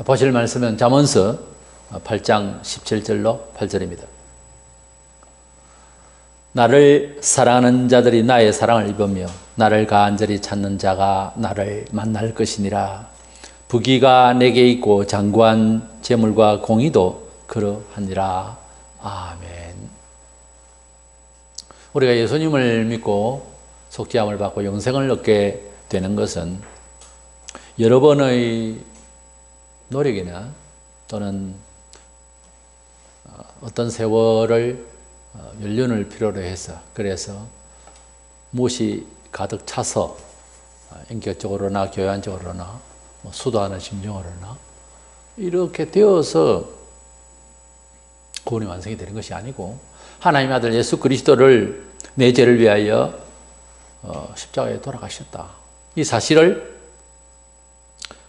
보실 말씀은 잠언서 8장 17절로 8절입니다. 나를 사랑하는 자들이 나의 사랑을 입으며 나를 간절히 찾는 자가 나를 만날 것이니라. 부귀가 내게 있고 장구한 재물과 공의도 그러하니라. 아멘. 우리가 예수님을 믿고 속죄함을 받고 영생을 얻게 되는 것은 여러 번의 노력이나 또는 어떤 세월을 연륜을 필요로 해서, 그래서 무엇이 가득 차서 인격적으로나 교양적으로나 수도하는 심정으로나 이렇게 되어서 구원이 완성이 되는 것이 아니고, 하나님의 아들 예수 그리스도를 내 죄를 위하여 십자가에 돌아가셨다, 이 사실을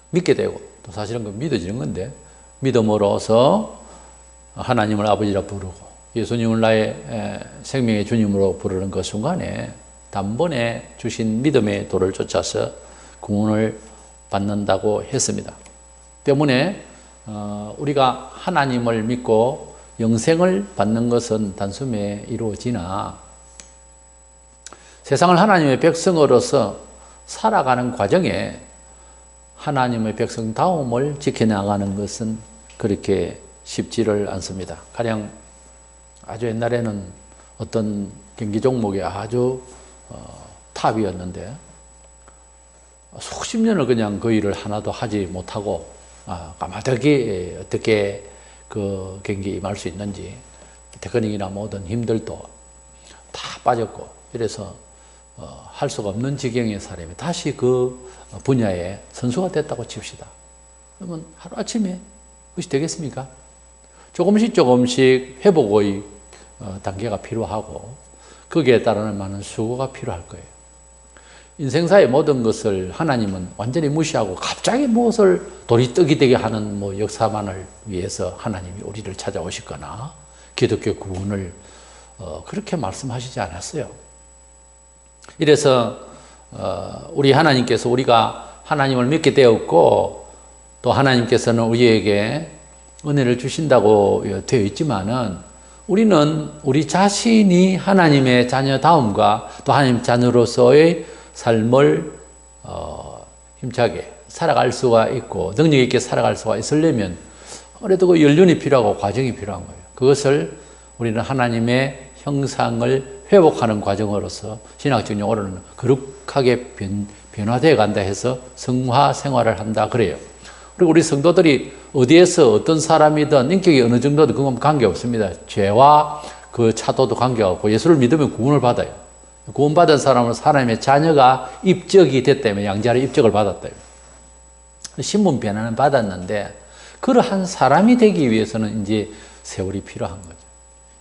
믿게 되고, 또 사실은 그 믿어지는 건데, 믿음으로써 하나님을 아버지라 부르고 예수님을 나의 생명의 주님으로 부르는 그 순간에 단번에 주신 믿음의 도를 쫓아서 구원을 받는다고 했습니다. 때문에 우리가 하나님을 믿고 영생을 받는 것은 단숨에 이루어지나, 세상을 하나님의 백성으로서 살아가는 과정에 하나님의 백성다움을 지켜나가는 것은 그렇게 쉽지를 않습니다. 가령 아주 옛날에는 어떤 경기 종목이 아주 탑이었는데 수십 년을 그냥 그 일을 하나도 하지 못하고 까마득히 어떻게 그 경기에 임할 수 있는지, 테크닉이나 모든 힘들도 다 빠졌고, 이래서 할 수가 없는 지경의 사람이 다시 그 분야에 선수가 됐다고 칩시다. 그러면 하루아침에 그것이 되겠습니까? 조금씩 회복의 단계가 필요하고, 거기에 따르는 많은 수고가 필요할 거예요. 인생사의 모든 것을 하나님은 완전히 무시하고 갑자기 무엇을 돌이 떡이 되게 하는 역사만을 위해서 하나님이 우리를 찾아오시거나 기독교 구원을 그렇게 말씀하시지 않았어요. 이래서 우리 하나님께서, 우리가 하나님을 믿게 되었고 또 하나님께서는 우리에게 은혜를 주신다고 되어 있지만은, 우리는 우리 자신이 하나님의 자녀다움과 또 하나님 자녀로서의 삶을 힘차게 살아갈 수가 있고 능력 있게 살아갈 수가 있으려면 아무래도 그 연륜이 필요하고 과정이 필요한 거예요. 그것을 우리는 하나님의 형상을 회복하는 과정으로서 신학적 용어로는 거룩하게 변화되어 간다 해서 성화 생활을 한다 그래요. 그리고 우리 성도들이 어디에서 어떤 사람이든 인격이 어느 정도든 그건 관계없습니다. 죄와 그 차도도 관계없고, 예수를 믿으면 구원을 받아요. 구원받은 사람은 하나님의 자녀가 입적이 됐다며, 양자의 입적을 받았다요. 신분 변화는 받았는데 그러한 사람이 되기 위해서는 이제 세월이 필요한 거죠.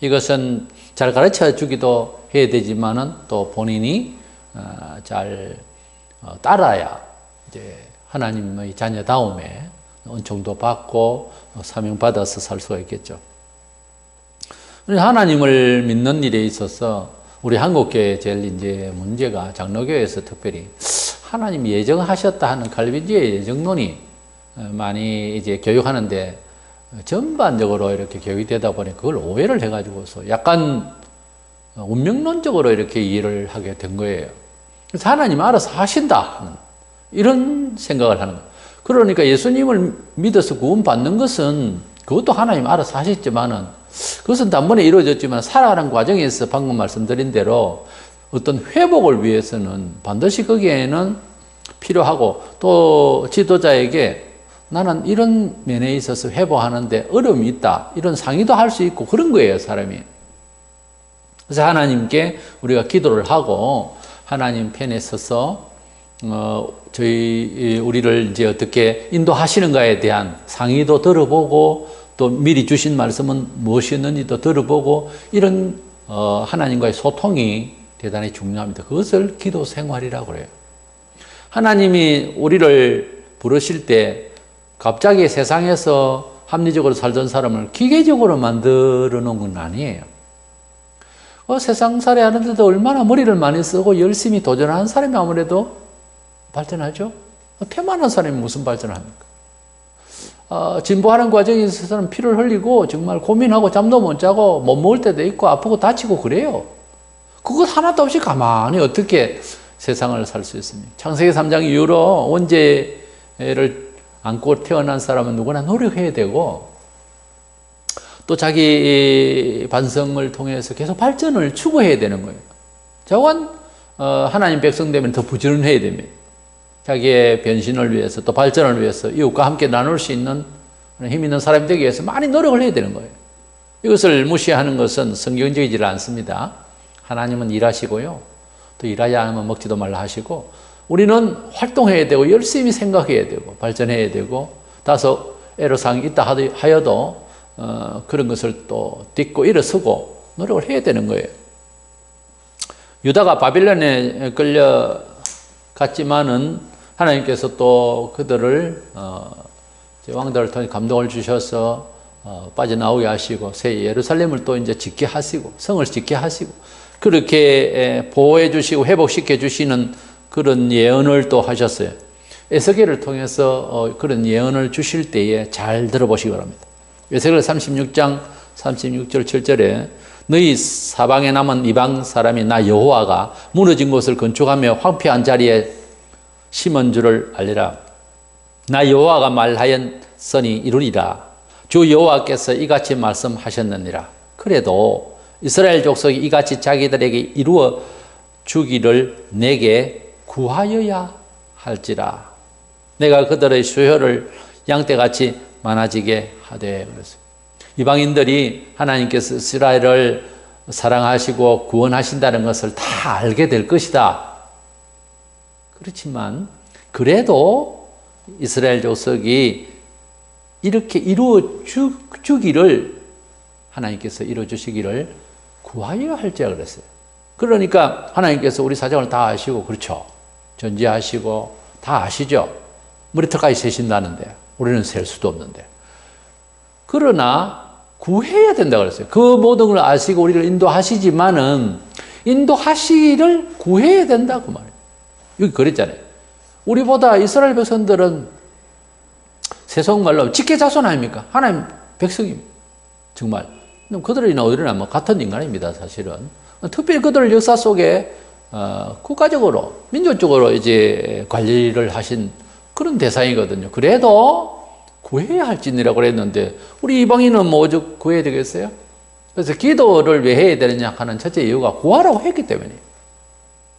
이것은 잘 가르쳐 주기도 해야 되지만은 또 본인이 잘 따라야 이제 하나님의 자녀다움에 은총도 받고 사명받아서 살 수가 있겠죠. 하나님을 믿는 일에 있어서 우리 한국교회의 제일 이제 문제가, 장로교회에서 특별히 하나님 예정하셨다 하는 칼빈주의 예정론이 많이 이제 교육하는데 전반적으로 이렇게 교육이 되다 보니 그걸 오해를 해가지고서 약간 운명론적으로 이렇게 이해를 하게 된 거예요. 그래서 하나님 알아서 하신다, 이런 생각을 하는 거예요. 그러니까 예수님을 믿어서 구원받는 것은 그것도 하나님 알아서 하셨지만은, 그것은 단번에 이루어졌지만 살아가는 과정에서 방금 말씀드린 대로 어떤 회복을 위해서는 반드시 거기에는 필요하고, 또 지도자에게 나는 이런 면에 있어서 회복하는데 어려움이 있다, 이런 상의도 할 수 있고 그런 거예요, 사람이. 그래서 하나님께 우리가 기도를 하고 하나님 편에 서서 우리를 이제 어떻게 인도하시는가에 대한 상의도 들어보고, 또 미리 주신 말씀은 무엇이었는지도 들어보고, 이런 하나님과의 소통이 대단히 중요합니다. 그것을 기도 생활이라고 그래요. 하나님이 우리를 부르실 때 갑자기 세상에서 합리적으로 살던 사람을 기계적으로 만들어 놓은 건 아니에요. 세상살이 하는데도 얼마나 머리를 많이 쓰고 열심히 도전하는 사람이 아무래도 발전하죠. 태만한 사람이 무슨 발전을 합니까? 진보하는 과정에 있어서는 피를 흘리고 정말 고민하고 잠도 못 자고 못 먹을 때도 있고 아프고 다치고 그래요. 그것 하나도 없이 가만히 어떻게 세상을 살 수 있습니까? 창세기 3장 이후로 원죄를 안고 태어난 사람은 누구나 노력해야 되고 또 자기 반성을 통해서 계속 발전을 추구해야 되는 거예요. 자관 하나님 백성 되면 더 부지런해야 됩니다. 자기의 변신을 위해서 또 발전을 위해서 이웃과 함께 나눌 수 있는 힘 있는 사람이 되기 위해서 많이 노력을 해야 되는 거예요. 이것을 무시하는 것은 성경적이지 않습니다. 하나님은 일하시고요. 또 일하지 않으면 먹지도 말라 하시고 우리는 활동해야 되고 열심히 생각해야 되고 발전해야 되고 다소 애로사항이 있다 하여도 그런 것을 또 딛고 일어서고 노력을 해야 되는 거예요. 유다가 바빌론에 끌려갔지만은 하나님께서 또 그들을 왕들을 통해 감동을 주셔서 빠져나오게 하시고 새 예루살렘을 또 이제 짓게 하시고 성을 짓게 하시고 그렇게 보호해 주시고 회복시켜 주시는 그런 예언을 또 하셨어요. 에스겔을 통해서 그런 예언을 주실 때에 잘 들어보시기 바랍니다. 에스겔 36장 36절 7절에 너희 사방에 남은 이방 사람이 나 여호와가 무너진 곳을 건축하며 황폐한 자리에 심은 줄을 알리라. 나 여호와가 말하였으니 이루리라. 주 여호와께서 이같이 말씀하셨느니라. 그래도 이스라엘 족속이 이같이 자기들에게 이루어 주기를 내게 구하여야 할지라. 내가 그들의 수효를 양떼같이 많아지게 하되 그랬어요. 이방인들이 하나님께서 이스라엘을 사랑하시고 구원하신다는 것을 다 알게 될 것이다. 그렇지만 그래도 이스라엘 족속이 이렇게 이루어 주기를 하나님께서 이루어 주시기를 구하여야 할지라 그랬어요. 그러니까 하나님께서 우리 사정을 다 아시고 그렇죠. 전지하시고 다 아시죠. 머리털까지 세신다는데 우리는 셀 수도 없는데 그러나 구해야 된다고 그랬어요. 그 모든 걸 아시고 우리를 인도하시지만은 인도하시기를 구해야 된다고 말해요. 여기 그랬잖아요. 우리보다 이스라엘 백성들은 세속말로 직계자손 아닙니까? 하나님 백성입니다. 정말. 그들이나 우리나 뭐 같은 인간입니다, 사실은. 특별히 그들 역사 속에 국가적으로, 민족적으로 이제 관리를 하신 그런 대상이거든요. 그래도 구해야 할지니라고 그랬는데 우리 이방인은 뭐 오죽 구해야 되겠어요? 그래서 기도를 왜 해야 되느냐 하는 첫째 이유가 구하라고 했기 때문이에요.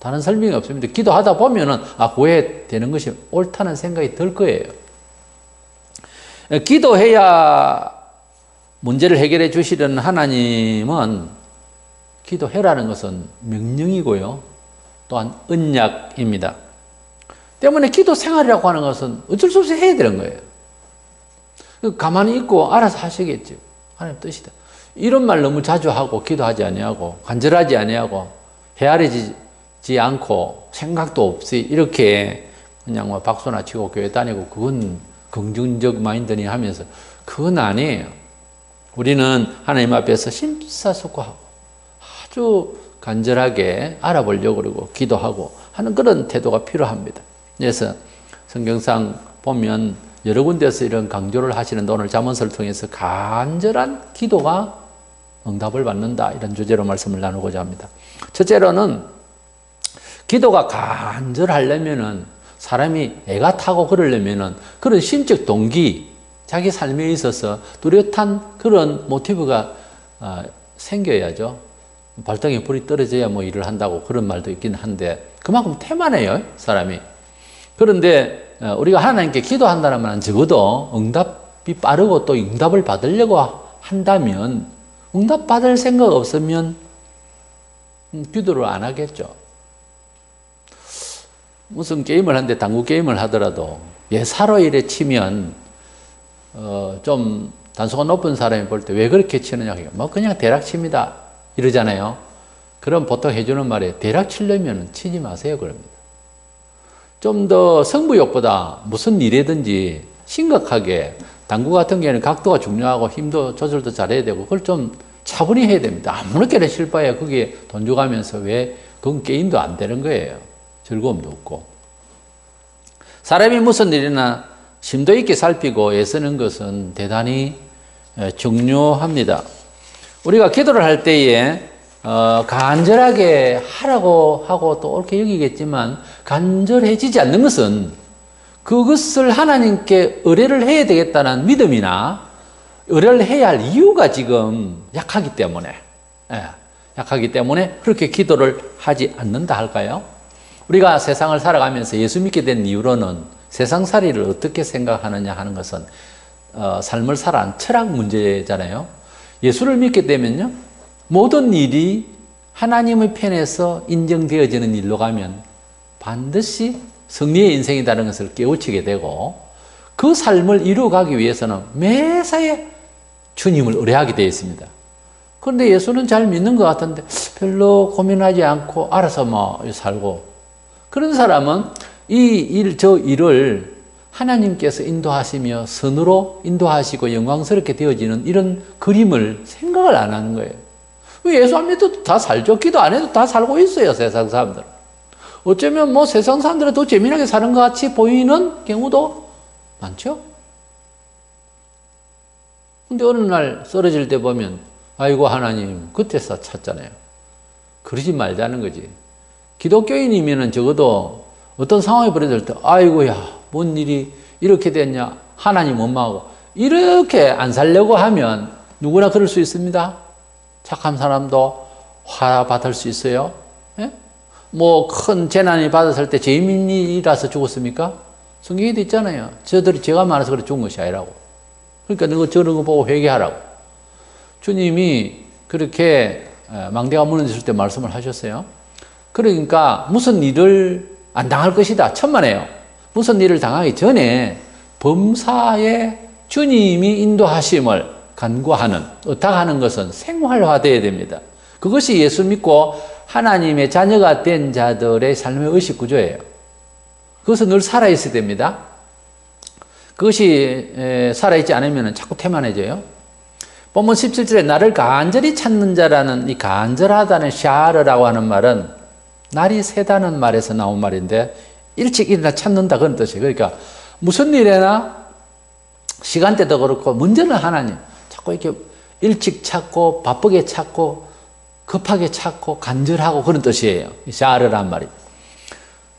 다른 설명이 없습니다. 기도하다 보면은 구해야 되는 것이 옳다는 생각이 들 거예요. 기도해야 문제를 해결해 주시려는 하나님은 기도해라는 것은 명령이고요. 또한 언약입니다. 때문에 기도 생활이라고 하는 것은 어쩔 수 없이 해야 되는 거예요. 가만히 있고 알아서 하시겠죠. 하나님 뜻이다. 이런 말 너무 자주 하고 기도하지 아니하고 간절하지 아니하고 헤아리지 않고 생각도 없이 이렇게 그냥 뭐 박수나 치고 교회 다니고 그건 긍정적 마인드니 하면서 그건 아니에요. 우리는 하나님 앞에서 심사숙고하고 아주 간절하게 알아보려고 그러고 기도하고 하는 그런 태도가 필요합니다. 그래서 성경상 보면 여러 군데서 이런 강조를 하시는데 오늘 잠언서를 통해서 간절한 기도가 응답을 받는다 이런 주제로 말씀을 나누고자 합니다. 첫째로는 기도가 간절하려면은 사람이 애가 타고 그러려면은 그런 심적 동기 자기 삶에 있어서 뚜렷한 그런 모티브가 생겨야죠. 발등에 불이 떨어져야 뭐 일을 한다고 그런 말도 있긴 한데 그만큼 태만해요, 사람이. 그런데 우리가 하나님께 기도한다는 말은 적어도 응답이 빠르고 또 응답을 받으려고 한다면 응답 받을 생각 없으면 기도를 안 하겠죠. 무슨 게임을 하는데 당구 게임을 하더라도 예사로 이래 치면 좀 단수가 높은 사람이 볼 때 왜 그렇게 치느냐 뭐 그냥 대략 칩니다 이러잖아요. 그럼 보통 해주는 말이 대략 치려면 치지 마세요 그럽니다. 좀 더 승부욕보다 무슨 일이든지 심각하게 당구 같은 경우에는 각도가 중요하고 힘도 조절도 잘해야 되고 그걸 좀 차분히 해야 됩니다. 아무렇게나 칠 바에 거기에 돈 주가면서 왜 그건 게임도 안 되는 거예요. 즐거움도 없고. 사람이 무슨 일이나 심도 있게 살피고 애쓰는 것은 대단히 중요합니다. 우리가 기도를 할 때에 간절하게 하라고 하고 또 옳게 여기겠지만 간절해지지 않는 것은 그것을 하나님께 의뢰를 해야 되겠다는 믿음이나 의뢰를 해야 할 이유가 지금 약하기 때문에 그렇게 기도를 하지 않는다 할까요? 우리가 세상을 살아가면서 예수 믿게 된 이유로는 세상살이를 어떻게 생각하느냐 하는 것은 삶을 살아온 철학 문제잖아요. 예수를 믿게 되면요, 모든 일이 하나님의 편에서 인정되어지는 일로 가면 반드시 승리의 인생이라는 것을 깨우치게 되고, 그 삶을 이루어가기 위해서는 매사에 주님을 의뢰하게 되어 있습니다. 그런데 예수는 잘 믿는 것 같은데 별로 고민하지 않고 알아서 뭐 살고, 그런 사람은 저 일을 하나님께서 인도하시며 선으로 인도하시고 영광스럽게 되어지는 이런 그림을 생각을 안 하는 거예요. 예수 안 믿어도 다 살죠. 기도 안 해도 다 살고 있어요, 세상 사람들. 어쩌면 뭐 세상 사람들은 더 재미나게 사는 것 같이 보이는 경우도 많죠. 근데 어느 날 쓰러질 때 보면, 아이고 하나님 그때서 찾잖아요. 그러지 말자는 거지. 기독교인이면은 적어도 어떤 상황이 벌어질 때, 아이고야 뭔 일이 이렇게 됐냐, 하나님 원망하고 이렇게 안 살려고 하면 누구나 그럴 수 있습니다. 착한 사람도 화 받을 수 있어요. 예? 뭐 큰 재난이 받았을 때 죄인이라서 죽었습니까? 성경에도 있잖아요. 죄가 많아서 그래 죽은 것이 아니라고. 그러니까 너 저런 거 보고 회개하라고. 주님이 그렇게 망대가 무너졌을 때 말씀을 하셨어요. 그러니까 무슨 일을 안 당할 것이다, 천만에요. 무슨 일을 당하기 전에 범사에 주님이 인도하심을 간구하는, 의탁하는 것은 생활화되어야 됩니다. 그것이 예수 믿고 하나님의 자녀가 된 자들의 삶의 의식 구조예요. 그것은 늘 살아있어야 됩니다. 그것이 살아있지 않으면 자꾸 태만해져요. 본문 17절에 나를 간절히 찾는 자라는 이 간절하다는 샤르라고 하는 말은 날이 새다는 말에서 나온 말인데, 일찍 일어나 찾는다 그런 뜻이에요. 그러니까 무슨 일에나 시간대도 그렇고 문제는 하나님. 자꾸 이렇게 일찍 찾고 바쁘게 찾고 급하게 찾고 간절하고 그런 뜻이에요. 샤르란 말이.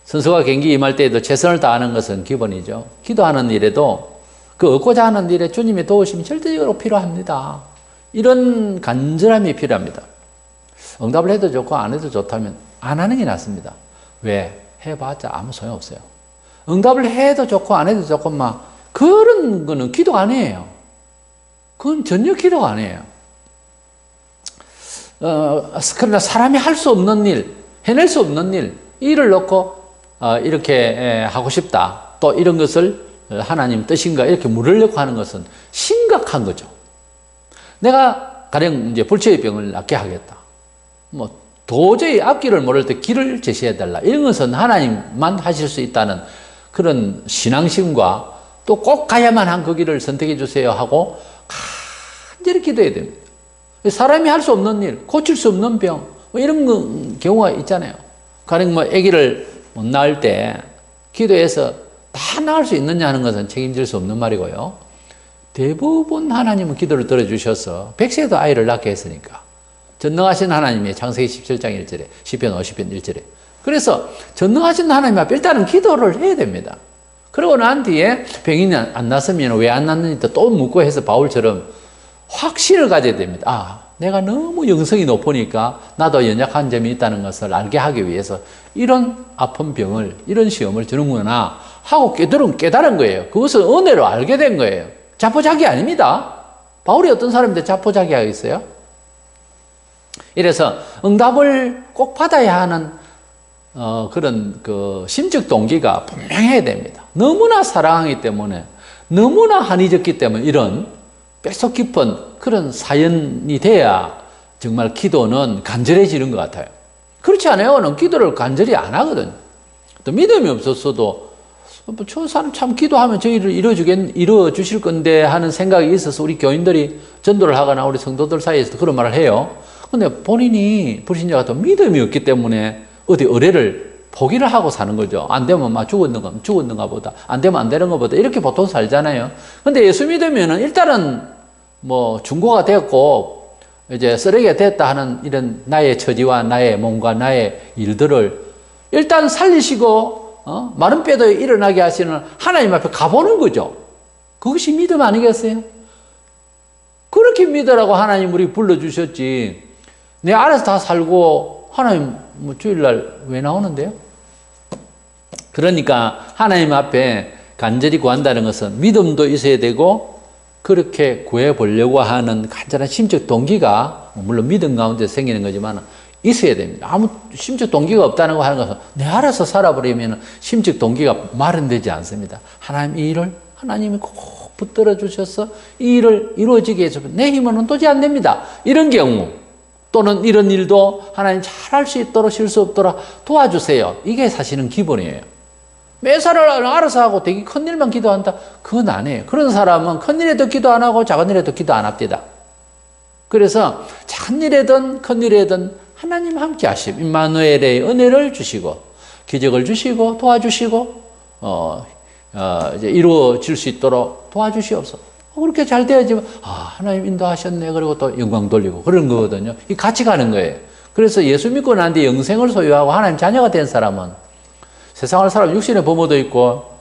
선수가 경기 임할 때에도 최선을 다하는 것은 기본이죠. 기도하는 일에도 그 얻고자 하는 일에 주님의 도우심이 절대적으로 필요합니다. 이런 간절함이 필요합니다. 응답을 해도 좋고 안 해도 좋다면 안 하는 게 낫습니다. 왜? 해봤자 아무 소용없어요. 응답을 해도 좋고 안 해도 좋고 막 그런 거는 기도가 아니에요. 그건 전혀 기도가 아니에요. 그러나 사람이 할 수 없는 일, 해낼 수 없는 일, 일을 놓고 이렇게 하고 싶다, 또 이런 것을 하나님 뜻인가 이렇게 물으려고 하는 것은 심각한 거죠. 내가 가령 이제 불치의 병을 낫게 하겠다, 뭐 도저히 앞길을 모를 때 길을 제시해달라, 이런 것은 하나님만 하실 수 있다는 그런 신앙심과 또 꼭 가야만 한 그 길을 선택해 주세요 하고 간절히 기도해야 됩니다. 사람이 할 수 없는 일, 고칠 수 없는 병, 뭐 이런 경우가 있잖아요. 가령 뭐 아기를 못 낳을 때 기도해서 다 낳을 수 있느냐 하는 것은 책임질 수 없는 말이고요. 대부분 하나님은 기도를 들어주셔서 100세도 아이를 낳게 했으니까. 전능하신 하나님의 창세기 17장 1절에, 시편 50편 1절에. 그래서 전능하신 하나님 앞에 일단은 기도를 해야 됩니다. 그러고 난 뒤에 병이 안 났으면 왜 안 났는지 또 묻고 해서 바울처럼 확신을 가져야 됩니다. 아, 내가 너무 영성이 높으니까 나도 연약한 점이 있다는 것을 알게 하기 위해서 이런 아픈 병을, 이런 시험을 주는구나 하고 깨달은 거예요. 그것을 은혜로 알게 된 거예요. 자포자기 아닙니다. 바울이 어떤 사람인데 자포자기 하겠어요? 이래서 응답을 꼭 받아야 하는 그런 그 심적 동기가 분명해야 됩니다. 너무나 사랑하기 때문에, 너무나 한이 졌기 때문에 이런 뼛속 깊은 그런 사연이 돼야 정말 기도는 간절해지는 것 같아요. 그렇지 않아요는 기도를 간절히 안 하거든요. 또 믿음이 없었어도 저 사람 참 기도하면 저희를 이루어주실 건데 하는 생각이 있어서 우리 교인들이 전도를 하거나 우리 성도들 사이에서도 그런 말을 해요. 근데 본인이 불신자가 또 믿음이 없기 때문에 어디 의뢰를 포기를 하고 사는 거죠. 안 되면 막 죽었는가 보다. 안 되면 안 되는 것보다. 이렇게 보통 살잖아요. 근데 예수 믿으면은 일단은 뭐 중고가 되었고, 이제 쓰레기가 됐다 하는 이런 나의 처지와 나의 몸과 나의 일들을 일단 살리시고, 마른 뼈도 일어나게 하시는 하나님 앞에 가보는 거죠. 그것이 믿음 아니겠어요? 그렇게 믿으라고 하나님 우리 불러주셨지. 내 알아서 다 살고 하나님 뭐 주일날 왜 나오는데요? 그러니까 하나님 앞에 간절히 구한다는 것은 믿음도 있어야 되고 그렇게 구해보려고 하는 간절한 심적 동기가 물론 믿음 가운데 생기는 거지만 있어야 됩니다. 아무 심적 동기가 없다는 거 하는 것은 내 알아서 살아버리면 심적 동기가 마련되지 않습니다. 하나님 이 일을 하나님이 꼭 붙들어 주셔서 이 일을 이루어지게 해서 내 힘은 도저히 안 됩니다. 이런 경우 또는 이런 일도 하나님 잘할 수 있도록 실수 없도록 도와주세요. 이게 사실은 기본이에요. 매사를 알아서 하고 되게 큰 일만 기도한다? 그건 아니에요. 그런 사람은 큰 일에도 기도 안 하고 작은 일에도 기도 안 합니다. 그래서 작은 일에든 큰 일에든 하나님 함께 하시고 임마누엘의 은혜를 주시고 기적을 주시고 도와주시고 이제 이루어질 수 있도록 도와주시옵소서. 그렇게 잘 되어지면 하나님 인도하셨네. 그리고 또 영광 돌리고 그런 거거든요. 이 같이 가는 거예요. 그래서 예수 믿고 난 뒤에 영생을 소유하고 하나님 자녀가 된 사람은 세상을 살아 육신의 부모도 있고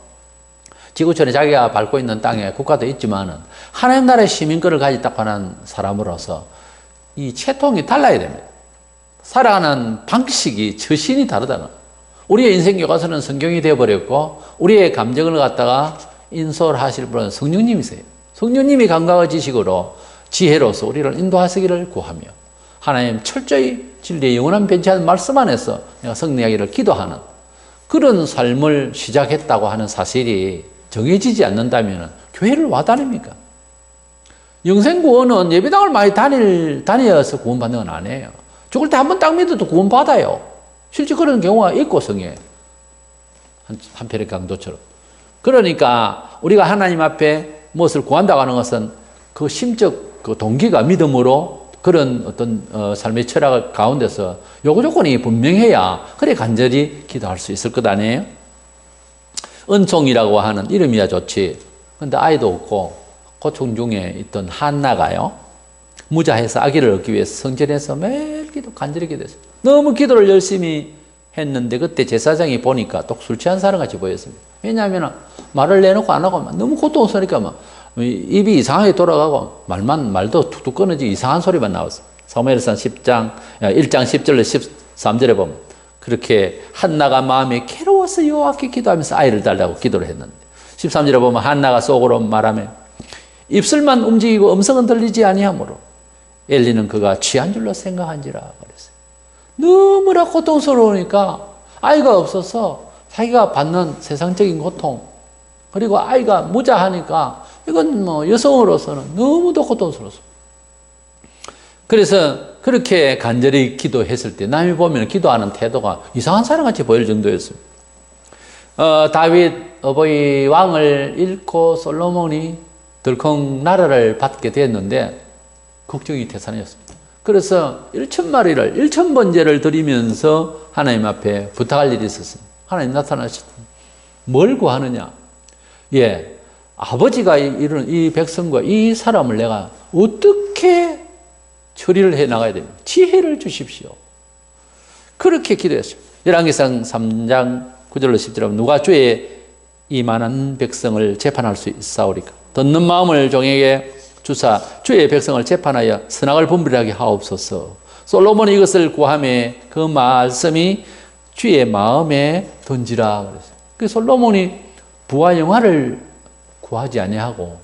지구촌에 자기가 밟고 있는 땅에 국가도 있지만은 하나님 나라의 시민권을 가졌다고 하는 사람으로서 이 채통이 달라야 됩니다. 살아가는 방식이 처신이 다르다는 거예요. 우리의 인생 교과서는 성경이 되어버렸고 우리의 감정을 갖다가 인솔하실 분은 성령님이세요. 성령님이 감각의 지식으로 지혜로서 우리를 인도하시기를 구하며 하나님 철저히 진리의 영원한 변치 않은 말씀 안에서 내가 승리하기를 기도하는 그런 삶을 시작했다고 하는 사실이 정해지지 않는다면 교회를 와 다닙니까? 영생구원은 예배당을 많이 다녀서 구원받는 건 아니에요. 죽을 때 한 번 딱 믿어도 구원받아요. 실제 그런 경우가 있고 성에 한편의 강도처럼. 그러니까 우리가 하나님 앞에 무엇을 구한다고 하는 것은 그 심적 그 동기가 믿음으로 그런 어떤 삶의 철학 가운데서 요구 조건이 분명해야 그래 간절히 기도할 수 있을 것 아니에요? 은총이라고 하는 이름이야 좋지. 근데 아이도 없고 고통 중에 있던 한나가요. 무자해서 아기를 얻기 위해서 성전에서 매일 간절히 기도했어요. 너무 기도를 열심히 했는데 그때 제사장이 보니까 또 술 취한 사람 같이 보였습니다. 왜냐하면 말을 내놓고 안 하고 너무 고통스러우니까 막 입이 이상하게 돌아가고 말도 툭툭 끊어지고 이상한 소리만 나왔어요. 사무엘상 1장 10절로 13절에 보면 그렇게 한나가 마음에 괴로워서 여호와께 기도하면서 아이를 달라고 기도를 했는데 13절에 보면 한나가 속으로 말하며 입술만 움직이고 음성은 들리지 아니하므로 엘리는 그가 취한 줄로 생각한지라 그랬어요. 너무나 고통스러우니까 아이가 없어서 자기가 받는 세상적인 고통 그리고 아이가 무자하니까 이건 뭐 여성으로서는 너무도 고통스러웠어요. 그래서 그렇게 간절히 기도했을 때 남이 보면 기도하는 태도가 이상한 사람같이 보일 정도였어요. 다윗 어버이 왕을 잃고 솔로몬이 덜컹 나라를 받게 됐는데 걱정이 태산이었습니다. 그래서 1,000마리를 1,000번제를 드리면서 하나님 앞에 부탁할 일이 있었습니다. 하나님 나타나셨다. 뭘 구하느냐? 아버지가 이런 이 백성과 이 사람을 내가 어떻게 처리를 해 나가야 됩니까? 지혜를 주십시오. 그렇게 기도했어요. 열왕기상 3장 9절로 10절에 누가 주의 이 많은 백성을 재판할 수 있사오리까? 듣는 마음을 종에게 주사 주의 백성을 재판하여 선악을 분별하게 하옵소서. 솔로몬이 이것을 구하며 그 말씀이 주의 마음에 던지라 그랬어요. 그 솔로몬이 부와 영화를 구하지 아니하고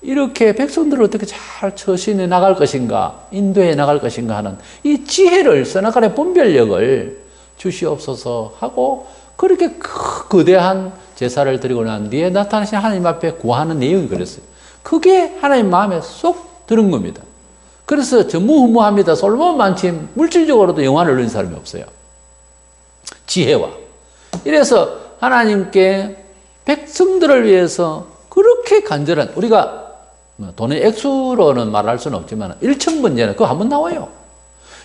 이렇게 백성들을 어떻게 잘 처신해 나갈 것인가, 인도해 나갈 것인가 하는 이 지혜를 선악간의 분별력을 주시옵소서 하고 그렇게 거대한 제사를 드리고 난 뒤에 나타나신 하나님 앞에 구하는 내용이 그랬어요. 그게 하나님 마음에 쏙 드는 겁니다. 그래서 전무후무합니다. 솔로몬만큼 물질적으로도 영화를 누린 사람이 없어요. 지혜와. 이래서 하나님께 백성들을 위해서 그렇게 간절한, 우리가 돈의 액수로는 말할 수는 없지만 1,000번제는 그거 한번 나와요.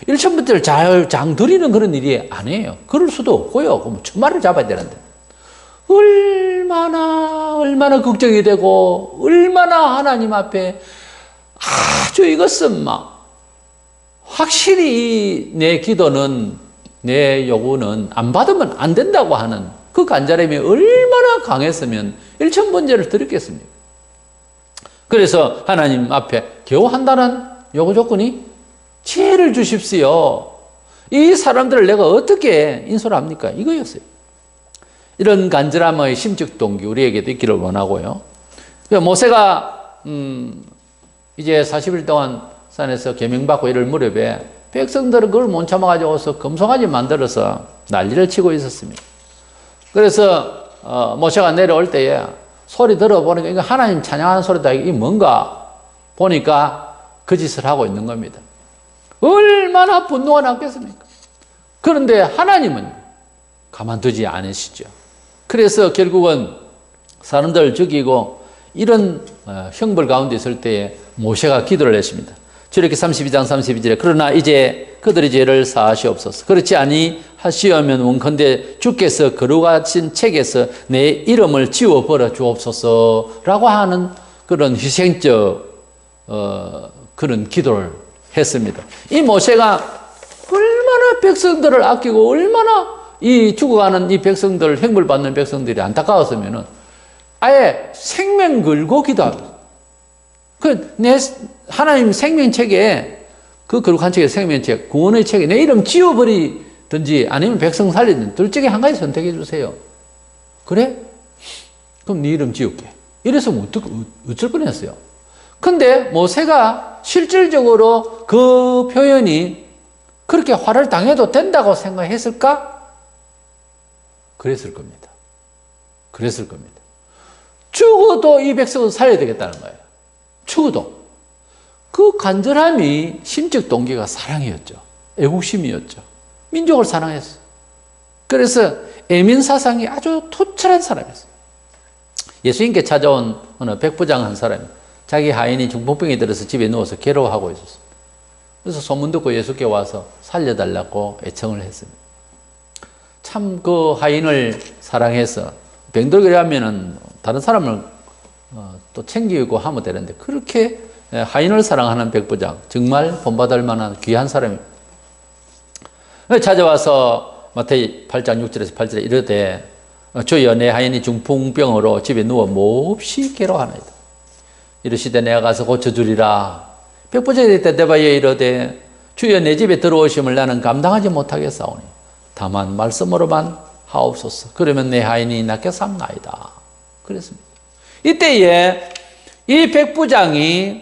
일천번째를 잘 장드리는 그런 일이 아니에요. 그럴 수도 없고요. 그럼 천마를 잡아야 되는데. 얼마나 걱정이 되고, 얼마나 하나님 앞에 아주 이것은 막, 확실히 내 기도는, 내 요구는 안 받으면 안 된다고 하는 그 간절함이 얼마나 강했으면 일천번제를 드렸겠습니까? 그래서 하나님 앞에 겨우 한다는 요구 조건이 지혜를 주십시오. 이 사람들을 내가 어떻게 인솔 합니까? 이거였어요. 이런 간절함의 심적 동기 우리에게도 있기를 원하고요. 모세가 이제 40일 동안 산에서 계명받고 이럴 무렵에 백성들은 그걸 못 참아가지고서 금송아지 만들어서 난리를 치고 있었습니다. 그래서 모세가 내려올 때에 소리 들어보니까 이거 하나님 찬양하는 소리다. 이게 뭔가 보니까 그 짓을 하고 있는 겁니다. 얼마나 분노가 났겠습니까? 그런데 하나님은 가만두지 않으시죠. 그래서 결국은 사람들을 죽이고 이런 형벌 가운데 있을 때에 모세가 기도를 했습니다. 출애굽기 32장 32절에 그러나 이제 그들의 죄를 사하시옵소서. 그렇지 아니하시오면 원컨대 주께서 거룩하신 책에서 내 이름을 지워버려 주옵소서라고 하는 그런 희생적 그런 기도를 했습니다. 이 모세가 얼마나 백성들을 아끼고 얼마나 이 죽어가는 이 백성들, 형벌 받는 백성들이 안타까웠으면은 아예 생명 걸고 기도하고 내 하나님 생명책에 그 거룩한 책에 생명책, 구원의 책에 내 이름 지워버리든지 아니면 백성 살리든지 둘 중에 한 가지 선택해 주세요. 그래? 그럼 네 이름 지울게. 이래서 어쩔 뻔했어요. 근데 모세가 실질적으로 그 표현이 그렇게 화를 당해도 된다고 생각했을까? 그랬을 겁니다. 그랬을 겁니다. 죽어도 이 백성을 살려야 되겠다는 거예요. 죽어도. 그 간절함이 심적 동기가 사랑이었죠. 애국심이었죠. 민족을 사랑했어요. 그래서 애민사상이 아주 투철한 사람이었어요. 예수님께 찾아온 어느 백부장 한 사람이 자기 하인이 중풍병이 들어서 집에 누워서 괴로워하고 있었습니다. 그래서 소문 듣고 예수께 와서 살려달라고 애청을 했습니다. 참 그 하인을 사랑해서 병들게 하면은 다른 사람을 또 챙기고 하면 되는데 그렇게 하인을 사랑하는 백부장 정말 본받을 만한 귀한 사람입니다. 찾아와서 마태이 8장 6절에서 8절에 이르되 주여 내 하인이 중풍병으로 집에 누워 몹시 괴로워하나이다. 이르시되 내가 가서 고쳐주리라. 백부장이 대답하여 이르되 주여 내 집에 들어오심을 나는 감당하지 못하겠사오니 다만 말씀으로만 하옵소서. 그러면 내 하인이 낫게 삼나이다. 그랬습니다. 이때에 이 백부장이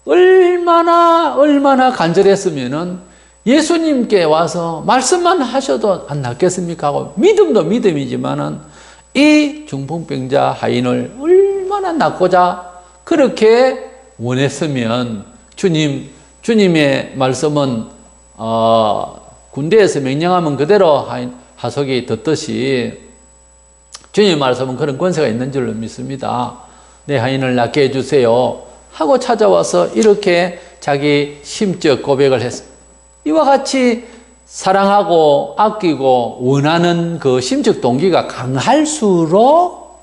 얼마나 간절했으면은 예수님께 와서 말씀만 하셔도 안 낫겠습니까? 하고 믿음도 믿음이지만은 이 중풍병자 하인을 얼마나 낫고자 그렇게 원했으면 주님의 말씀은 군대에서 명령하면 그대로 하속이 듣듯이 주님의 말씀은 그런 권세가 있는 줄로 믿습니다. 내 하인을 낫게 해주세요 하고 찾아와서 이렇게 자기 심적 고백을 했습니다. 이와 같이 사랑하고 아끼고 원하는 그 심적 동기가 강할수록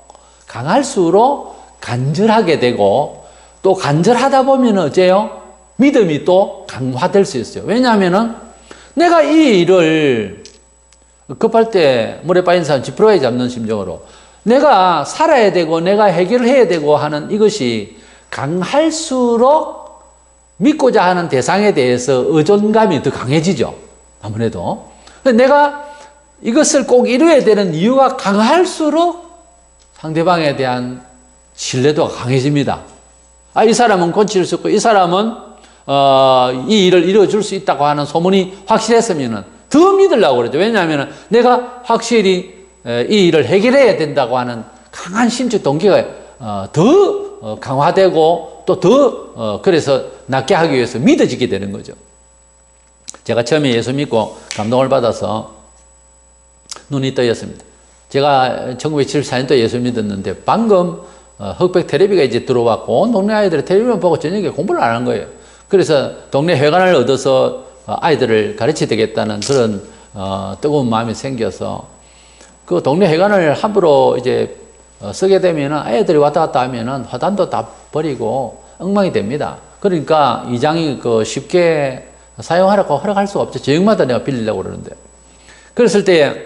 간절하게 되고 또 간절하다 보면 어째요? 믿음이 또 강화될 수 있어요. 왜냐하면은 내가 이 일을 급할 때 물에 빠진 사람 지푸라기 잡는 심정으로 내가 살아야 되고 내가 해결을 해야 되고 하는 이것이 강할수록 믿고자 하는 대상에 대해서 의존감이 더 강해지죠. 아무래도. 내가 이것을 꼭 이루어야 되는 이유가 강할수록 상대방에 대한 신뢰도가 강해집니다. 이 사람은 고칠 수 있고 이 사람은 이 일을 이루어줄 수 있다고 하는 소문이 확실했으면 더 믿으려고 그러죠. 왜냐하면 내가 확실히 이 일을 해결해야 된다고 하는 강한 심적 동기가 더 강화되고 또 더 그래서 낫게 하기 위해서 믿어지게 되는 거죠. 제가 처음에 예수 믿고 감동을 받아서 눈이 떠였습니다. 제가 1974년도에 예수 믿었는데 방금 흑백 텔레비가 이제 들어왔고 온 동네 아이들이 텔레비만 보고 저녁에 공부를 안 한 거예요. 그래서 동네 회관을 얻어서 아이들을 가르쳐야 되겠다는 그런 뜨거운 마음이 생겨서 그 동네 회관을 함부로 이제 쓰게 되면은 애들이 왔다 갔다 하면은 화단도 다 버리고 엉망이 됩니다. 그러니까 이장이 그 쉽게 사용하라고 허락할 수가 없죠. 저녁마다 내가 빌리려고 그러는데. 그랬을 때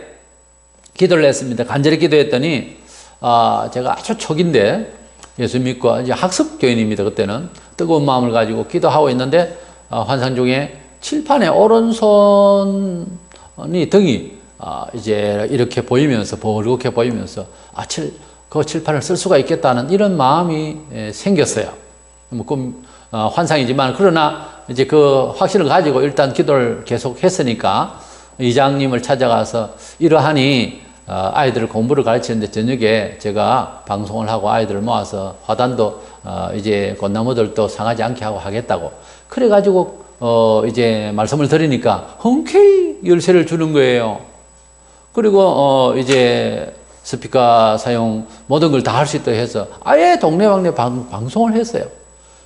기도를 했습니다. 간절히 기도했더니 제가 아주 초기인데 예수 믿고 이제 학습교인입니다. 그때는 뜨거운 마음을 가지고 기도하고 있는데 환상 중에 칠판에 오른손이 등이 이제 이렇게 보이면서 벌겋게 보이면서 그 칠판을 쓸 수가 있겠다는 이런 마음이 생겼어요. 뭐 환상이지만 그러나 이제 그 확신을 가지고 일단 기도를 계속 했으니까 이장님을 찾아가서 이러하니 아이들 공부를 가르치는데 저녁에 제가 방송을 하고 아이들을 모아서 화단도 이제 꽃나무들도 상하지 않게 하고 하겠다고 그래가지고 이제 말씀을 드리니까 흔쾌히 열쇠를 주는 거예요. 그리고 이제 스피커 사용 모든 걸 다 할 수 있도록 해서 아예 동네방네 방송을 했어요.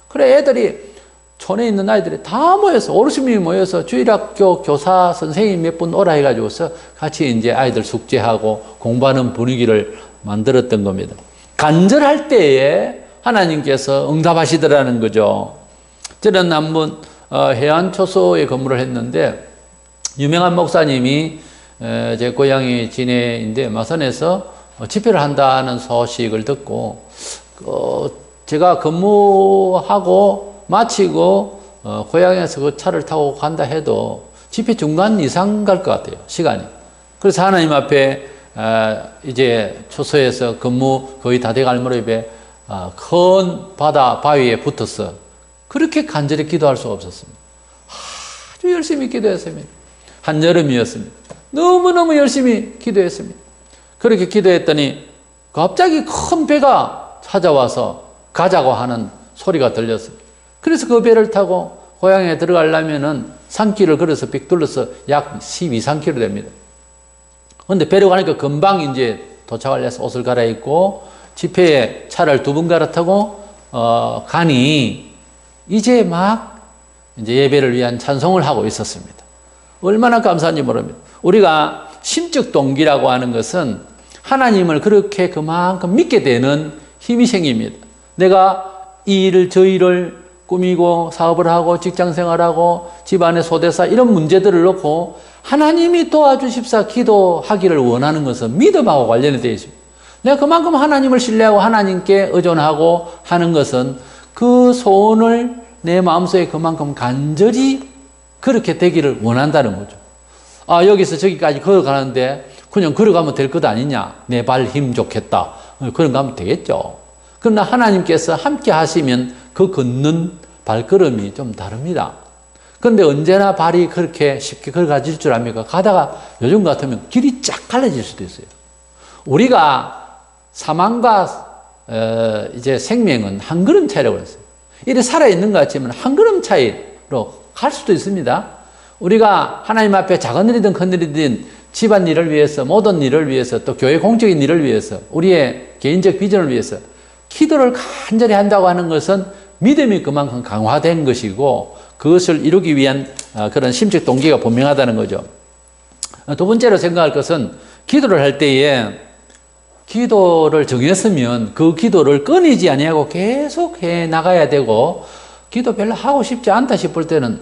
그래 애들이 촌에 있는 아이들이 다 모여서 어르신이 모여서 주일학교 교사 선생님 몇 분 오라 해가지고서 같이 이제 아이들 숙제하고 공부하는 분위기를 만들었던 겁니다. 간절할 때에 하나님께서 응답하시더라는 거죠. 저는 한번 해안초소에 근무를 했는데 유명한 목사님이 제 고향이 진해인데 마산에서 집회를 한다는 소식을 듣고 제가 근무하고 마치고 고향에서 그 차를 타고 간다 해도 집회 중간 이상 갈 것 같아요. 시간이. 그래서 하나님 앞에 이제 초소에서 근무 거의 다 돼갈 무렵에 큰 바위에 붙어서 그렇게 간절히 기도할 수가 없었습니다. 아주 열심히 기도했습니다. 한여름이었습니다. 너무너무 열심히 기도했습니다. 그렇게 기도했더니 갑자기 큰 배가 찾아와서 가자고 하는 소리가 들렸습니다. 그래서 그 배를 타고 고향에 들어가려면은 산길을 걸어서 빅 둘러서 약 12, 3km 됩니다. 근데 배로 가니까 금방 이제 도착을 해서 옷을 갈아입고 집회에 차를 2번 갈아타고 가니 이제 막 이제 예배를 위한 찬송을 하고 있었습니다. 얼마나 감사한지 모릅니다. 우리가 심적 동기라고 하는 것은 하나님을 그렇게 그만큼 믿게 되는 힘이 생깁니다. 내가 이 일을 저 일을 꾸미고 사업을 하고 직장 생활하고 집안의 소대사 이런 문제들을 놓고 하나님이 도와주십사 기도하기를 원하는 것은 믿음하고 관련이 되어 있습니다. 내가 그만큼 하나님을 신뢰하고 하나님께 의존하고 하는 것은 그 소원을 내 마음속에 그만큼 간절히 그렇게 되기를 원한다는 거죠. 여기서 저기까지 걸어가는데 그냥 걸어가면 될 것 아니냐. 내 발 힘 좋겠다. 그런 거 하면 되겠죠. 그러나 하나님께서 함께 하시면 그 걷는 발걸음이 좀 다릅니다. 그런데 언제나 발이 그렇게 쉽게 걸어가질 줄 압니까? 가다가 요즘 같으면 길이 쫙 갈라질 수도 있어요. 우리가 사망과 이제 생명은 한 걸음 차이라고 그랬어요. 이래 살아있는 것 같지만 한 걸음 차이로 갈 수도 있습니다. 우리가 하나님 앞에 작은 일이든 큰 일이든 집안 일을 위해서 모든 일을 위해서 또 교회 공적인 일을 위해서 우리의 개인적 비전을 위해서 기도를 간절히 한다고 하는 것은 믿음이 그만큼 강화된 것이고 그것을 이루기 위한 그런 심적 동기가 분명하다는 거죠. 두 번째로 생각할 것은 기도를 할 때에 기도를 정했으면 그 기도를 끊이지 아니하고 계속 해 나가야 되고 기도 별로 하고 싶지 않다 싶을 때는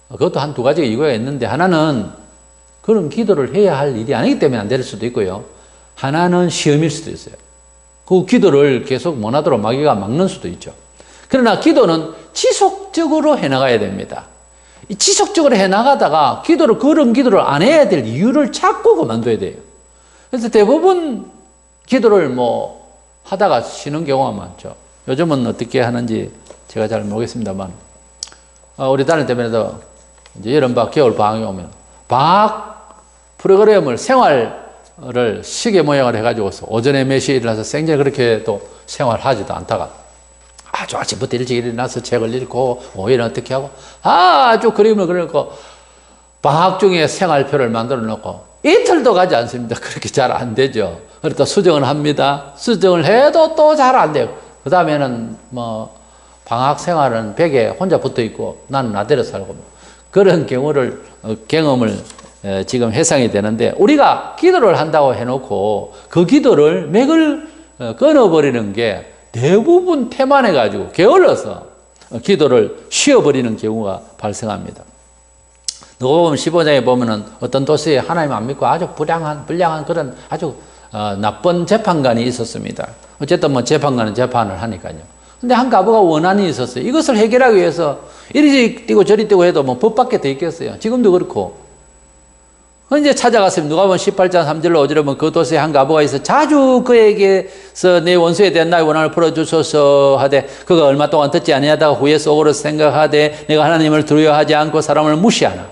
그것도 한 2가지 이유가 있는데 하나는 그런 기도를 해야 할 일이 아니기 때문에 안 될 수도 있고요. 하나는 시험일 수도 있어요. 그 기도를 계속 못하도록 마귀가 막는 수도 있죠. 그러나 기도는 지속적으로 해나가야 됩니다. 지속적으로 해나가다가 그런 기도를 안 해야 될 이유를 찾고 그만둬야 돼요. 그래서 대부분 기도를 하다가 쉬는 경우가 많죠. 요즘은 어떻게 하는지 제가 잘 모르겠습니다만, 우리 다닐 때면에도 이제 여름방학, 겨울방학이 오면 방학 프로그램을 생활을 시계 모양을 해가지고서 오전에 몇 시에 일어나서 생전 그렇게 또 생활하지도 않다가 아주 아침부터 일찍 일어나서 책을 읽고 오후에는 어떻게 하고 아주 그림을 그려놓고 방학 중에 생활표를 만들어 놓고 이틀도 가지 않습니다. 그렇게 잘 안 되죠. 그리고 또 수정을 합니다. 수정을 해도 또 잘 안 돼요. 그 다음에는 방학 생활은 벽에 혼자 붙어 있고 나는 나대로 살고 그런 경험을 지금 회상이 되는데, 우리가 기도를 한다고 해놓고 그 기도를 맥을 끊어버리는 게 대부분 태만해가지고 게을러서 기도를 쉬어버리는 경우가 발생합니다. 누가복음 15장에 보면은 어떤 도시에 하나님 안 믿고 아주 불량한 그런 아주 나쁜 재판관이 있었습니다. 어쨌든 뭐 재판관은 재판을 하니까요. 근데 한 과부가 원한이 있었어요. 이것을 해결하기 위해서 이리 뛰고 저리 뛰고 해도 뭐 법밖에 더 있겠어요. 지금도 그렇고. 이제 찾아갔으면 누가복음 18장 3절로 5절에 보면 그 도시에 한 과부가 있어 자주 그에게서 내 원수에 대한 나의 원한을 풀어주소서 하되 그가 얼마 동안 듣지 아니하다가 후에 속으로 생각하되 내가 하나님을 두려워하지 않고 사람을 무시하나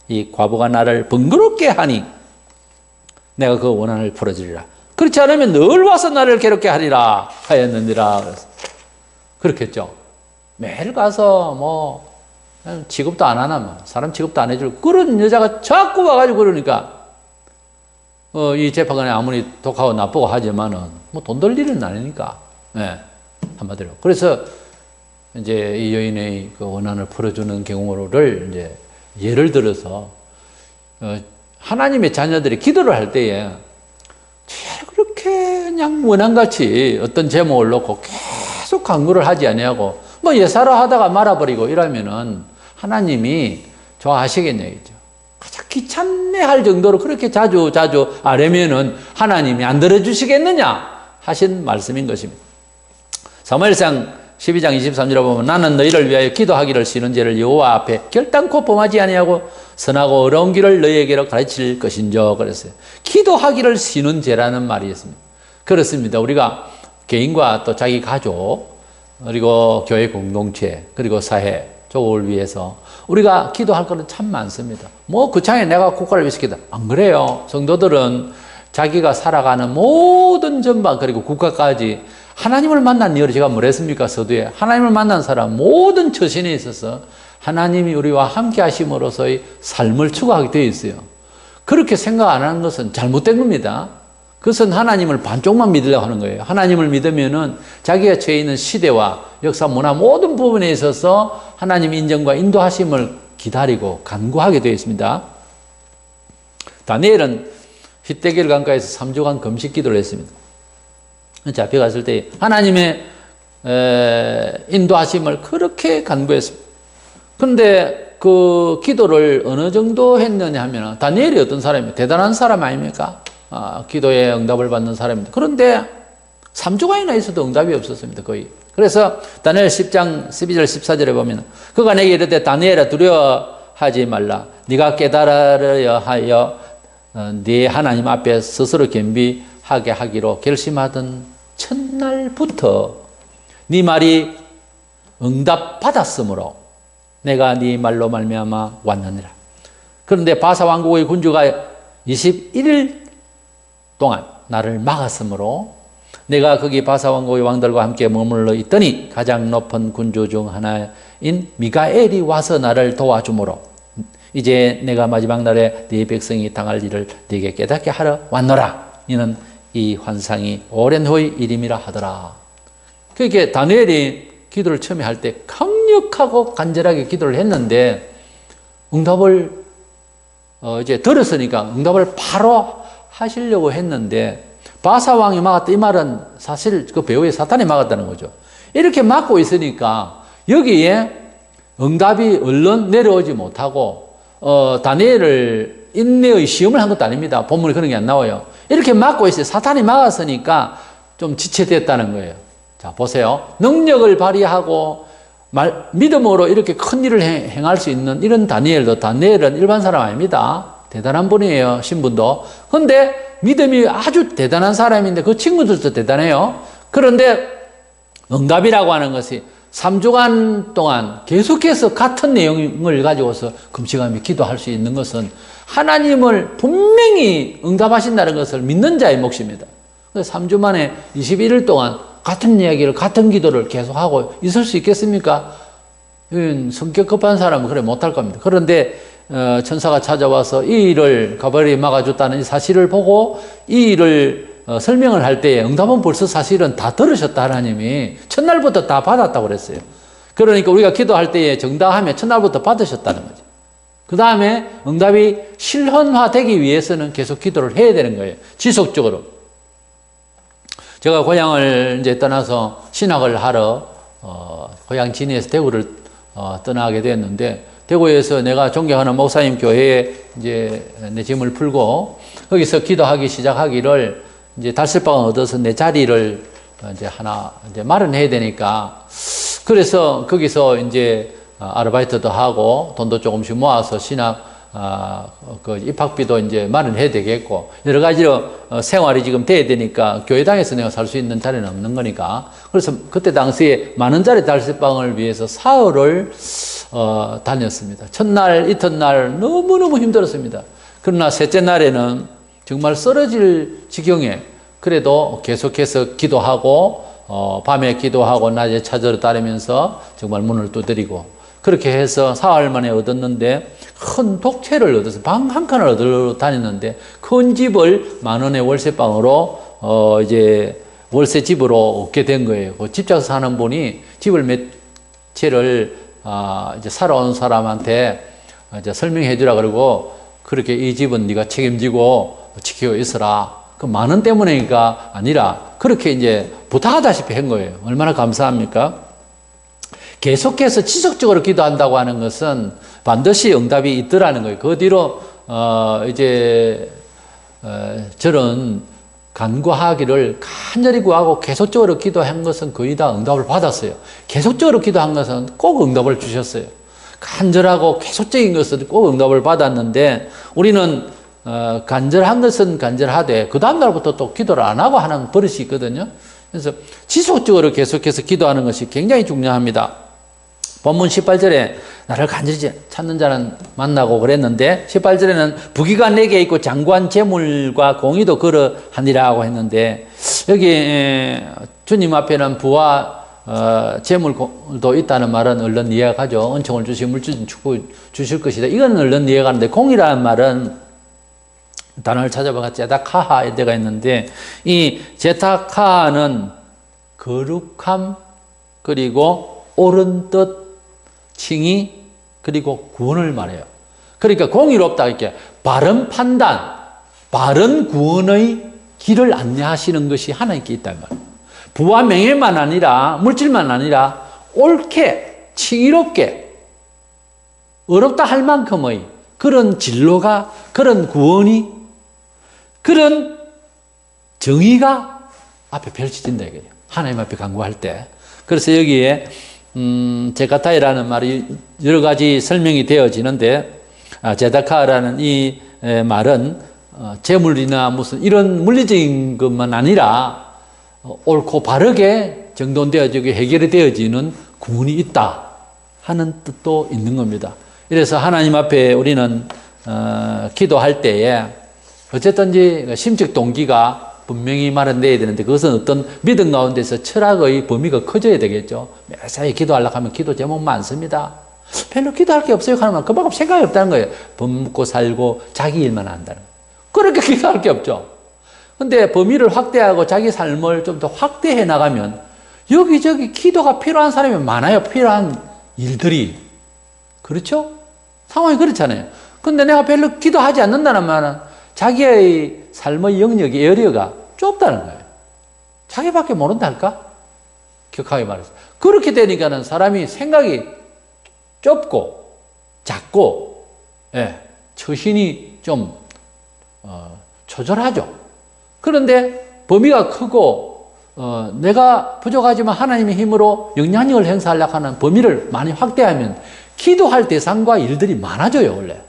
이 과부가 나를 번거롭게 하니 내가 그 원한을 풀어주리라. 그렇지 않으면 늘 와서 나를 괴롭게 하리라 하였느니라. 그렇겠죠. 매일 가서 뭐 취급도 안 하나, 사람 취급도 안 해줄 그런 여자가 자꾸 와가지고 그러니까 이 재판관이 아무리 독하고 나쁘고 하지만은 뭐 돈 들 일은 아니니까, 한마디로. 그래서 이제 이 여인의 그 원한을 풀어주는 경우를 이제 예를 들어서 하나님의 자녀들이 기도를 할 때에 그렇게 그냥 원한같이 어떤 제목을 놓고 계속 강구를 하지 아니하고 뭐 예사라 하다가 말아버리고 이러면은 하나님이 좋아하시겠냐 이죠. 가장 귀찮네 할 정도로 그렇게 자주 아뢰면은 하나님이 안 들어주시겠느냐 하신 말씀인 것입니다. 사무엘상 12장 23절에 보면 나는 너희를 위하여 기도하기를 쉬는 죄를 여호와 앞에 결단코 범하지 아니하고 선하고 어려운 길을 너희에게로 가르칠 것인저 그랬어요. 기도하기를 쉬는 죄라는 말이 있습니다. 그렇습니다. 우리가 개인과 또 자기 가족 그리고 교회 공동체 그리고 사회 쪽을 위해서 우리가 기도할 것은 참 많습니다. 뭐 그창에 내가 국가를 위해서 기도 안 그래요. 성도들은 자기가 살아가는 모든 전반 그리고 국가까지 하나님을 만난 이유로 제가 뭐랬습니까? 서두에 하나님을 만난 사람 모든 처신에 있어서 하나님이 우리와 함께 하심으로써의 삶을 추구하게 되어 있어요. 그렇게 생각 안 하는 것은 잘못된 겁니다. 그것은 하나님을 반쪽만 믿으려고 하는 거예요. 하나님을 믿으면은 자기가 처해 있는 시대와 역사, 문화 모든 부분에 있어서 하나님 인정과 인도하심을 기다리고 간구하게 되어 있습니다. 다니엘은 휘떼길 강가에서 3주간 금식 기도를 했습니다. 잡혀갔을 때 하나님의 인도하심을 그렇게 간구했습니다. 그런데 그 기도를 어느 정도 했느냐 하면 다니엘이 어떤 사람이에요? 대단한 사람 아닙니까? 기도에 응답을 받는 사람입니다. 그런데 3주간이나 있어도 응답이 없었습니다. 거의. 그래서 다니엘 10장 12절 14절에 보면 그가 내게 이르되 다니엘아 두려워하지 말라. 네가 깨달아야 하여 네 하나님 앞에 스스로 겸비하게 하기로 결심하던 첫날부터 네 말이 응답받았으므로 내가 네 말로 말미암아 왔느니라. 그런데 바사 왕국의 군주가 21일 동안 나를 막았으므로 내가 거기 바사 왕국의 왕들과 함께 머물러 있더니 가장 높은 군주 중 하나인 미가엘이 와서 나를 도와주므로 이제 내가 마지막 날에 네 백성이 당할 일을 네게 깨닫게 하러 왔노라. 이는 이 환상이 오랜 후의 일임이라 하더라. 그렇게 다니엘이 기도를 처음에 할 때 강력하고 간절하게 기도를 했는데 응답을 이제 들었으니까 응답을 바로 하시려고 했는데 바사 왕이 막았다 이 말은 사실 그 배후에 사탄이 막았다는 거죠. 이렇게 막고 있으니까 여기에 응답이 얼른 내려오지 못하고 다니엘을 인내의 시험을 한 것도 아닙니다. 본문에 그런 게 안 나와요. 이렇게 막고 있어요. 사탄이 막았으니까 좀 지체됐다는 거예요. 자, 보세요. 능력을 발휘하고 믿음으로 이렇게 큰 일을 행할 수 있는 이런 다니엘은 일반 사람 아닙니다. 대단한 분이에요. 신분도. 그런데 믿음이 아주 대단한 사람인데 그 친구들도 대단해요. 그런데 응답이라고 하는 것이 3주간 동안 계속해서 같은 내용을 가지고서 금식하며 기도할 수 있는 것은 하나님을 분명히 응답하신다는 것을 믿는 자의 몫입니다. 그래서 3주 만에 21일 동안 같은 이야기를, 같은 기도를 계속하고 있을 수 있겠습니까? 성격 급한 사람은 그래 못할 겁니다. 그런데 천사가 찾아와서 이 일을 가버리 막아줬다는 이 사실을 보고 이 일을 설명을 할 때에 응답은 벌써 사실은 다 들으셨다. 하나님이 첫날부터 다 받았다고 그랬어요. 그러니까 우리가 기도할 때에 정당하면 첫날부터 받으셨다는 거죠. 그 다음에 응답이 실현화되기 위해서는 계속 기도를 해야 되는 거예요. 지속적으로. 제가 고향을 이제 떠나서 신학을 하러 고향 진해에서 대구를 떠나게 됐는데, 대구에서 내가 존경하는 목사님 교회에 이제 내 짐을 풀고 거기서 기도하기 시작하기를, 이제 달서방을 얻어서 내 자리를 이제 하나 이제 마련해야 되니까, 그래서 거기서 이제 아르바이트도 하고 돈도 조금씩 모아서 신학 그 입학비도 이제 마련해야 되겠고, 여러 가지로 생활이 지금 돼야 되니까 교회당에서 내가 살 수 있는 자리는 없는 거니까, 그래서 그때 당시에 만 원짜리 달서방을 위해서 사흘을 다녔습니다. 첫날 이튿날 너무너무 힘들었습니다. 그러나 셋째 날에는 정말 쓰러질 지경에 그래도 계속해서 기도하고 밤에 기도하고 낮에 찾으러 다니면서 정말 문을 두드리고, 그렇게 해서 사흘 만에 얻었는데, 큰 독채를 얻어서 방 한 칸을 얻으러 다녔는데, 큰 집을 만 원의 월세방으로 이제 월세 집으로 얻게 된 거예요. 그 집자서 사는 분이 집을 몇 채를 이제 사러 온 사람한테 이제 설명해 주라 그러고, 그렇게 이 집은 네가 책임지고 지키고 있어라. 그 만 원 때문에가 아니라 그렇게 이제 부탁하다시피 한 거예요. 얼마나 감사합니까? 계속해서 지속적으로 기도한다고 하는 것은 반드시 응답이 있더라는 거예요. 그 뒤로 저런 간구하기를 간절히 구하고 계속적으로 기도한 것은 거의 다 응답을 받았어요. 계속적으로 기도한 것은 꼭 응답을 주셨어요. 간절하고 계속적인 것은 꼭 응답을 받았는데, 우리는 간절한 것은 간절하되 그 다음 날부터 또 기도를 안 하고 하는 버릇이 있거든요. 그래서 지속적으로 계속해서 기도하는 것이 굉장히 중요합니다. 본문 18절에 나를 간절히 찾는 자는 만나고 그랬는데, 18절에는 부귀가 내게 있고 장관 재물과 공의도 그러하니라 고 했는데, 여기 주님 앞에는 부와 재물도 있다는 말은 얼른 이해가죠. 은총을 주시고 물질 주실 것이다. 이건 얼른 이해가는데, 공이라는 말은 단어를 찾아보니까 제다카하에 대가 있는데, 이 제다카하는 거룩함, 그리고 옳은 뜻, 칭의, 그리고 구원을 말해요. 그러니까 공의롭다, 이렇게 바른 판단, 바른 구원의 길을 안내하시는 것이 하나님께 있단 말이에요. 부와 명예만 아니라, 물질만 아니라 옳게, 칭의롭게, 어렵다 할 만큼의 그런 진로가, 그런 구원이, 그런 정의가 앞에 펼쳐진다 이거예요. 하나님 앞에 간구할 때. 그래서 여기에 제카타이라는 말이 여러 가지 설명이 되어지는데, 제다카라는 이 말은 재물이나 무슨 이런 물리적인 것만 아니라 옳고 바르게 정돈되어지고 해결이 되어지는 구원이 있다 하는 뜻도 있는 겁니다. 이래서 하나님 앞에 우리는 기도할 때에 어쨌든지 심적 동기가 분명히 마련되어야 되는데, 그것은 어떤 믿음 가운데서 철학의 범위가 커져야 되겠죠. 매사에 기도하려고 하면 기도 제목 많습니다. 별로 기도할 게 없어요 하면 그만큼 생각이 없다는 거예요. 밥 먹고 살고 자기 일만 한다는 거예요. 그렇게 기도할 게 없죠. 근데 범위를 확대하고 자기 삶을 좀 더 확대해 나가면 여기저기 기도가 필요한 사람이 많아요. 필요한 일들이. 그렇죠? 상황이 그렇잖아요. 근데 내가 별로 기도하지 않는다는 말은 자기의 삶의 영역이 에어리어가 좁다는 거예요. 자기밖에 모른다 할까? 격하게 말해서. 그렇게 되니까는 사람이 생각이 좁고 작고, 처신이 좀 초절하죠. 그런데 범위가 크고 내가 부족하지만 하나님의 힘으로 영향력을 행사하려고 하는 범위를 많이 확대하면 기도할 대상과 일들이 많아져요, 원래.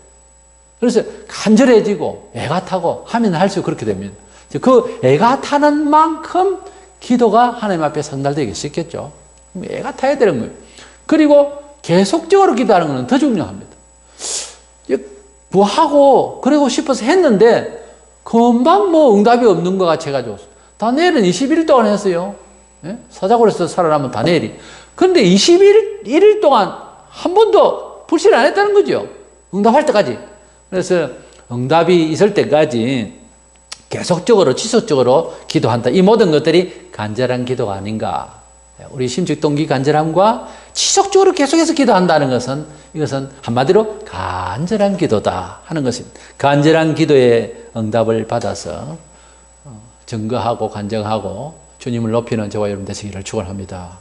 그래서 간절해지고 애가 타고 하면 할수록 그렇게 됩니다. 그 애가 타는 만큼 기도가 하나님 앞에 전달되기 쉽겠죠. 애가 타야 되는 거예요. 그리고 계속적으로 기도하는 것은 더 중요합니다. 뭐 그러고 싶어서 했는데 금방 응답이 없는 것 같이 해가지고, 다니엘은 21일 동안 했어요. 사자굴에서 살아남은 다니엘이. 그런데 21일 동안 한 번도 불신 안 했다는 거죠. 응답할 때까지. 그래서 응답이 있을 때까지 계속적으로 지속적으로 기도한다. 이 모든 것들이 간절한 기도가 아닌가 우리 심적 동기 간절함과 지속적으로 계속해서 기도한다는 것은 이것은 한마디로 간절한 기도다 하는 것입니다. 간절한 기도의 응답을 받아서 증거하고 간증하고 주님을 높이는 저와 여러분 되시기를 축원합니다.